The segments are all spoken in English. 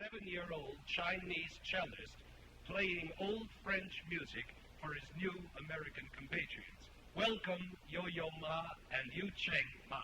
7-year-old Chinese cellist playing old French music for his new American compatriots. Welcome Yo-Yo Ma and Yu Cheng Ma.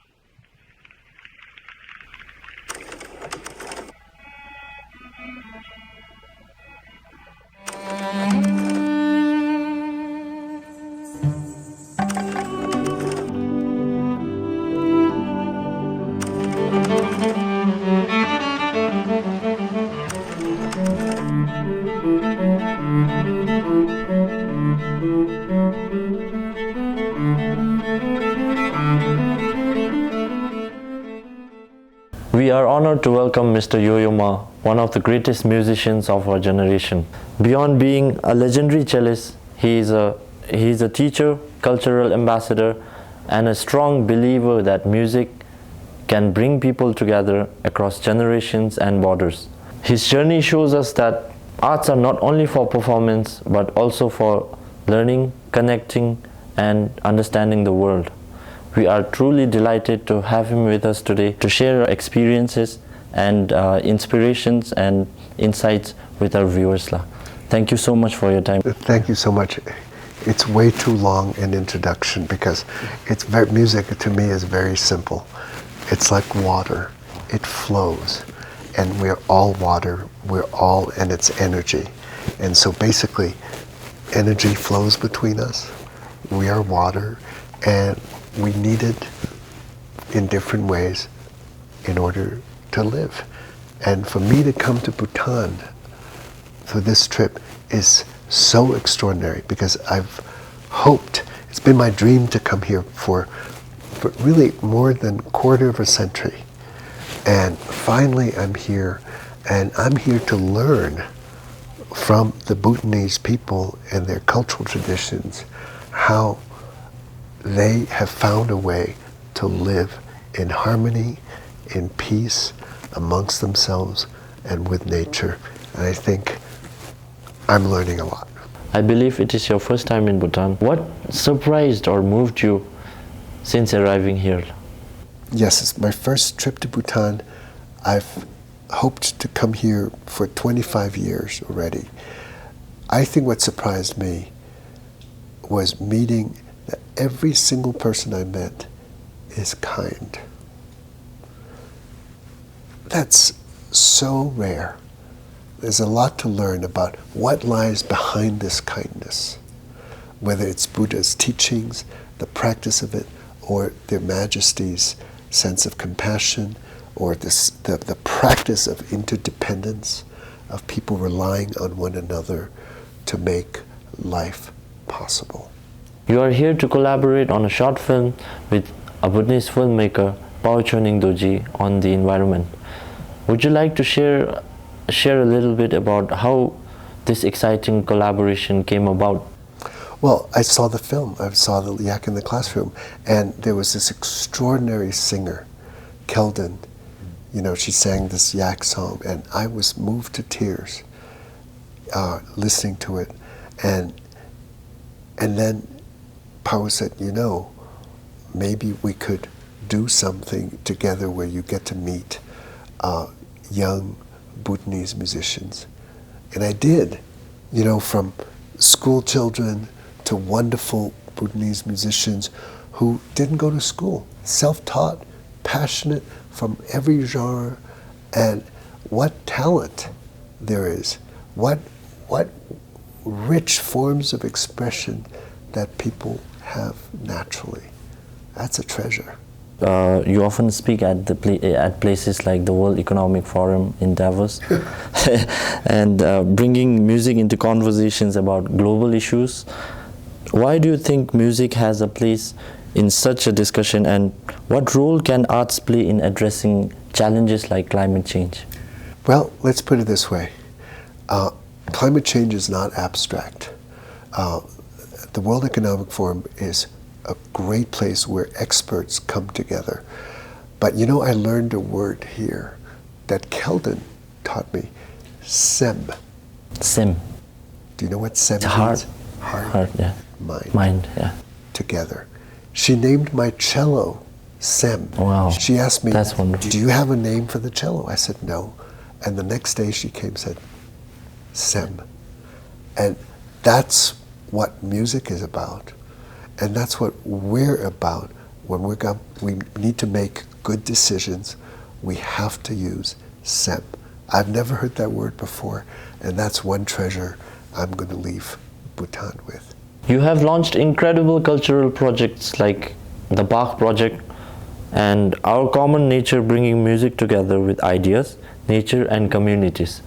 We are honored to welcome Mr. Yo-Yo Ma, one of the greatest musicians of our generation. Beyond being a legendary cellist, he is a teacher, cultural ambassador, and a strong believer that music can bring people together across generations and borders. His journey shows us that arts are not only for performance, but also for learning, connecting, and understanding the world. We are truly delighted to have him with us today to share our experiences and inspirations and insights with our viewers. Thank you so much for your time. Thank you so much. It's way too long an introduction because music to me is very simple. It's like water. It flows. And we're all water. We're all in its energy. And so basically, energy flows between us. We are water. And we need it in different ways in order to live. And for me to come to Bhutan for this trip is so extraordinary because I've hoped, it's been my dream to come here for really more than a quarter of a century. And finally I'm here, and I'm here to learn from the Bhutanese people and their cultural traditions how they have found a way to live in harmony, in peace, amongst themselves and with nature. And I think I'm learning a lot. I believe it is your first time in Bhutan. What surprised or moved you since arriving here? Yes, it's my first trip to Bhutan. I've hoped to come here for 25 years already. I think what surprised me was meeting that every single person I met is kind. That's so rare. There's a lot to learn about what lies behind this kindness, whether it's Buddha's teachings, the practice of it, or their Majesty's sense of compassion, or the practice of interdependence, of people relying on one another to make life possible. You are here to collaborate on a short film with a Bhutanese filmmaker, Pauchoning Doji, on the environment. Would you like to share a little bit about how this exciting collaboration came about? Well, I saw the film. I saw the Yak in the Classroom, and there was this extraordinary singer, Keldon. You know, she sang this Yak song, and I was moved to tears listening to it. And then Pao said, you know, maybe we could do something together where you get to meet young Bhutanese musicians. And I did, you know, from school children to wonderful Bhutanese musicians who didn't go to school, self-taught, passionate from every genre, and what talent there is, what rich forms of expression that people have naturally. That's a treasure. You often speak at places like the World Economic Forum in Davos and bringing music into conversations about global issues. Why do you think music has a place in such a discussion, and what role can arts play in addressing challenges like climate change? Well, let's put it this way. Climate change is not abstract. The World Economic Forum is a great place where experts come together. But you know, I learned a word here that Keldon taught me, sem. Sem. Do you know what sem means? Heart. Heart, yeah. Mind. Yeah. Together. She named my cello Sem. Wow. She asked me, that's wonderful. Do you have a name for the cello? I said, no. And the next day she came and said, Sem. And that's what music is about. And that's what we're about. When we need to make good decisions, we have to use Sem. I've never heard that word before, and that's one treasure I'm going to leave Bhutan with. You have launched incredible cultural projects like the Bach Project and Our Common Nature, bringing music together with ideas, nature and communities.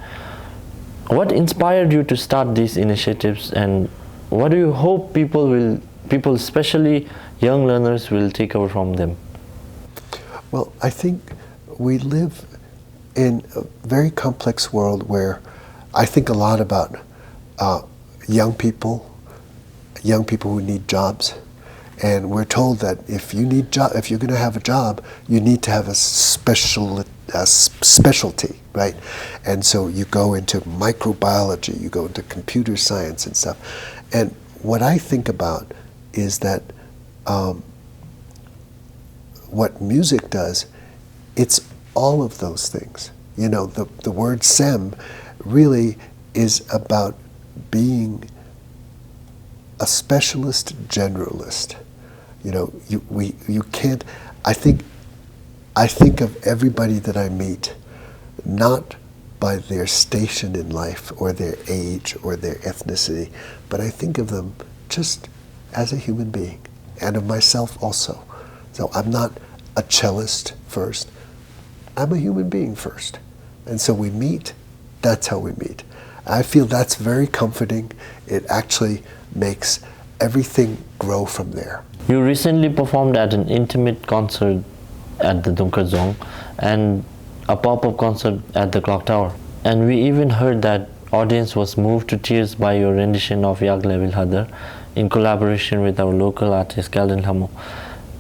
What inspired you to start these initiatives, and what do you hope people, especially young learners, will take over from them? Well, I think we live in a very complex world where I think a lot about young people who need jobs. And we're told that if you're going to have a job, you need to have a specialty, right? And so you go into microbiology, you go into computer science and stuff. And what I think about is that what music does, it's all of those things. You know, the word Sem really is about being a specialist generalist. You know, you can't. I think of everybody that I meet not by their station in life or their age or their ethnicity, but I think of them just as a human being, and of myself also. So I'm not a cellist first. I'm a human being first. And so we meet. That's how we meet. I feel that's very comforting. It actually makes everything grow from there. You recently performed at an intimate concert at the Dunkadzong and a pop-up concert at the Clock Tower. And we even heard that audience was moved to tears by your rendition of Yag Levil Hadar in collaboration with our local artist Kalden Hamo.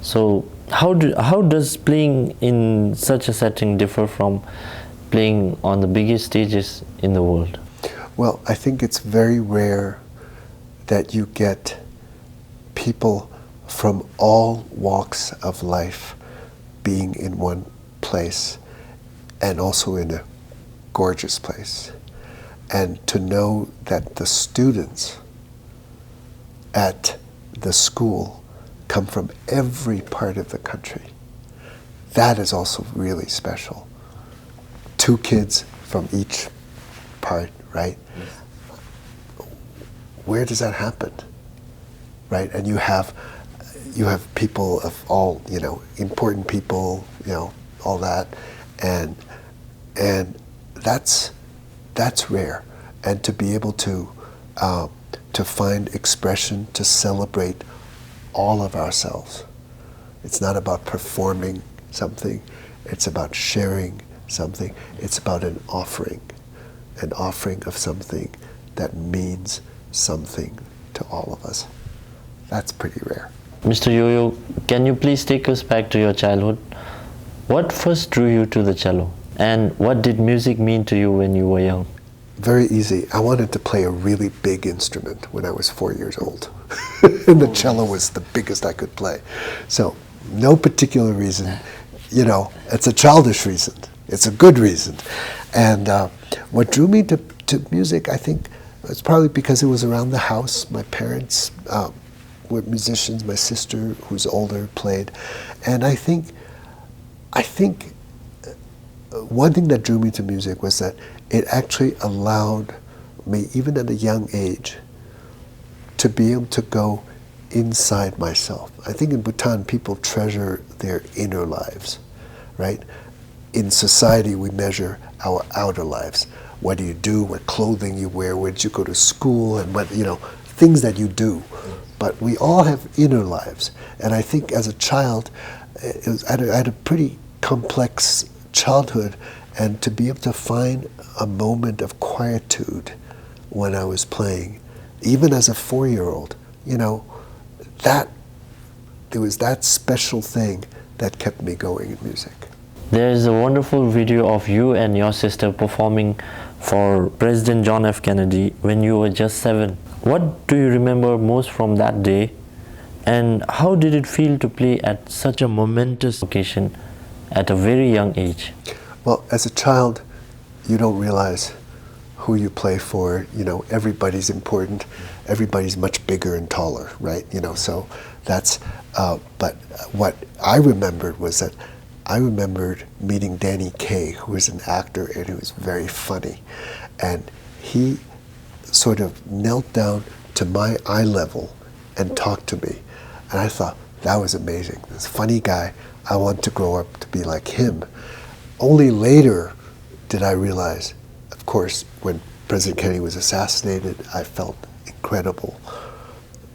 So how does playing in such a setting differ from playing on the biggest stages in the world? Well, I think it's very rare that you get people from all walks of life being in one place, and also in a gorgeous place. And to know that the students at the school come from every part of the country, that is also really special. 2 kids from each part, right? Yes. Where does that happen, right? And you have people of all, important people, all that, and that's rare. And to be able to find expression, to celebrate all of ourselves. It's not about performing something. It's about sharing something. It's about an offering of something that means something to all of us. That's pretty rare. Mr. Yo-Yo, can you please take us back to your childhood? What first drew you to the cello? And what did music mean to you when you were young? Very easy. I wanted to play a really big instrument when I was 4 years old. And the cello was the biggest I could play. So, no particular reason. It's a childish reason. It's a good reason. And what drew me to music, I think, it's probably because it was around the house. My parents were musicians. My sister, who's older, played. And I think one thing that drew me to music was that it actually allowed me, even at a young age, to be able to go inside myself. I think in Bhutan, people treasure their inner lives, right? In society, we measure our outer lives. What do you do? What clothing you wear? Where did you go to school? And what, things that you do. But we all have inner lives. And I think as a child, I had a pretty complex childhood, and to be able to find a moment of quietude when I was playing, even as a 4-year-old, there was that special thing that kept me going in music. There is a wonderful video of you and your sister performing for President John F. Kennedy when you were just 7. What do you remember most from that day, and how did it feel to play at such a momentous occasion at a very young age? Well, as a child, you don't realize who you play for. You know, everybody's important. Everybody's much bigger and taller, right? You know, so that's, but what I remembered was that I remembered meeting Danny Kaye, who was an actor and who was very funny. And he sort of knelt down to my eye level and talked to me. And I thought, that was amazing. This funny guy, I want to grow up to be like him. Only later did I realize, of course, when President Kennedy was assassinated, I felt incredible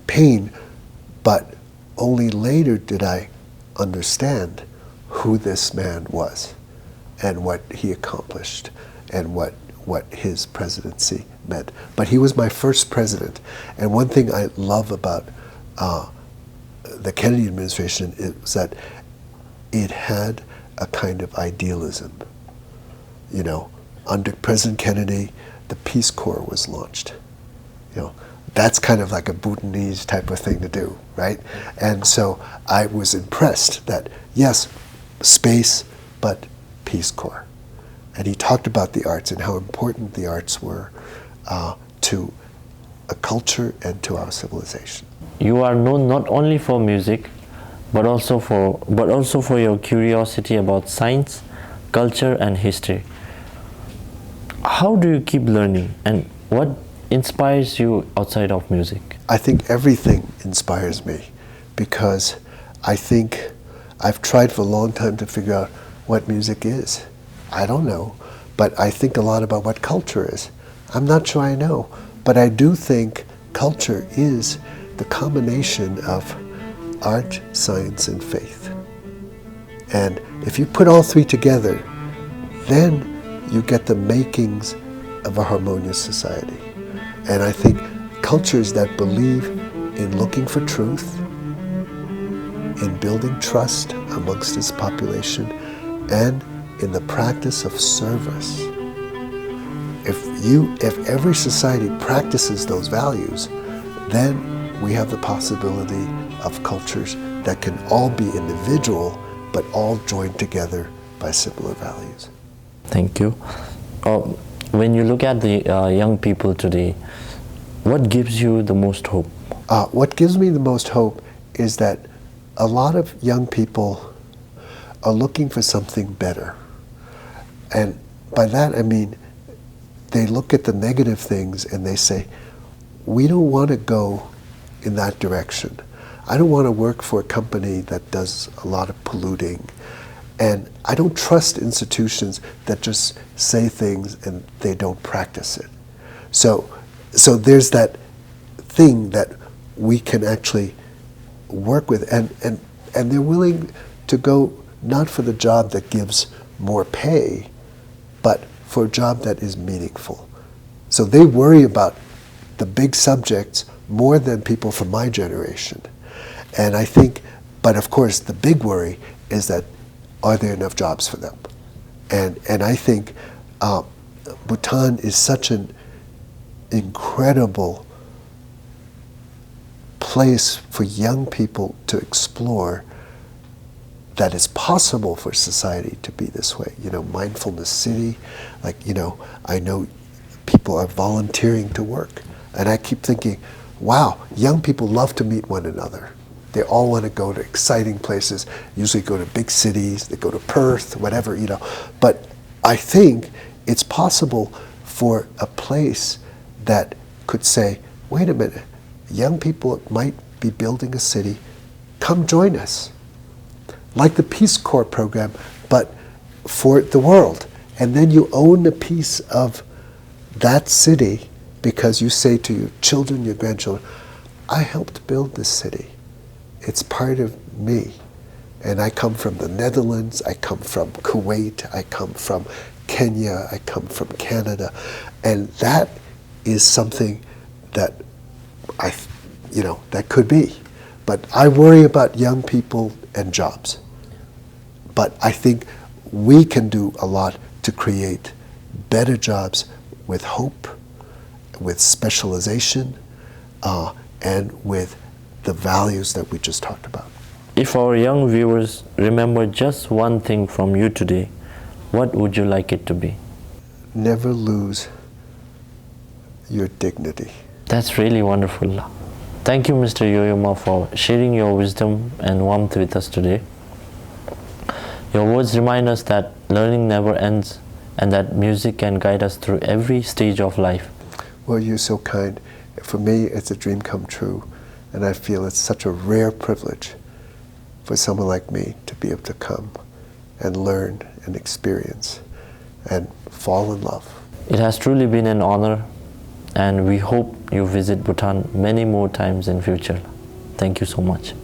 pain, but only later did I understand who this man was and what he accomplished and what his presidency meant. But he was my first president. And one thing I love about the Kennedy administration is that it had a kind of idealism. You know, under President Kennedy, the Peace Corps was launched. You know, that's kind of like a Bhutanese type of thing to do, right? And so I was impressed that, yes, space, but Peace Corps. And he talked about the arts and how important the arts were to a culture and to our civilization. You are known not only for music, but also for your curiosity about science, culture, and history. How do you keep learning, and what inspires you outside of music? I think everything inspires me, because I think I've tried for a long time to figure out what music is. I don't know, but I think a lot about what culture is. I'm not sure I know, but I do think culture is the combination of art, science, and faith. And if you put all three together, then you get the makings of a harmonious society. And I think cultures that believe in looking for truth, in building trust amongst its population, and in the practice of service. If every society practices those values, then we have the possibility of cultures that can all be individual, but all joined together by similar values. Thank you. When you look at the young people today, what gives you the most hope? What gives me the most hope is that a lot of young people are looking for something better. And by that I mean, they look at the negative things and they say, we don't want to go in that direction. I don't want to work for a company that does a lot of polluting. And I don't trust institutions that just say things and they don't practice it. So there's that thing that we can actually work with, and they're willing to go not for the job that gives more pay, but for a job that is meaningful. So they worry about the big subjects more than people from my generation. And I think, but of course the big worry is that, are there enough jobs for them? And I think Bhutan is such an incredible place for young people to explore, that it's possible for society to be this way. You know, mindfulness city, like, you know, I know people are volunteering to work. And I keep thinking, wow, young people love to meet one another. They all want to go to exciting places, usually go to big cities, they go to Perth, whatever, you know. But I think it's possible for a place that could say, wait a minute, young people might be building a city, come join us. Like the Peace Corps program, but for the world. And then you own a piece of that city because you say to your children, your grandchildren, I helped build this city. It's part of me. And I come from the Netherlands, I come from Kuwait, I come from Kenya, I come from Canada. And that is something that that could be. But I worry about young people and jobs. But I think we can do a lot to create better jobs with hope, with specialization, and with the values that we just talked about. If our young viewers remember just one thing from you today, what would you like it to be? never lose your dignity. That's really wonderful. Thank you, Mr. Yo-Yo-Ma, for sharing your wisdom and warmth with us today. Your words remind us that learning never ends and that music can guide us through every stage of life. Well, you're so kind. For me, it's a dream come true, and I feel it's such a rare privilege for someone like me to be able to come and learn and experience and fall in love. It has truly been an honor, and we hope you visit Bhutan many more times in future. Thank you so much.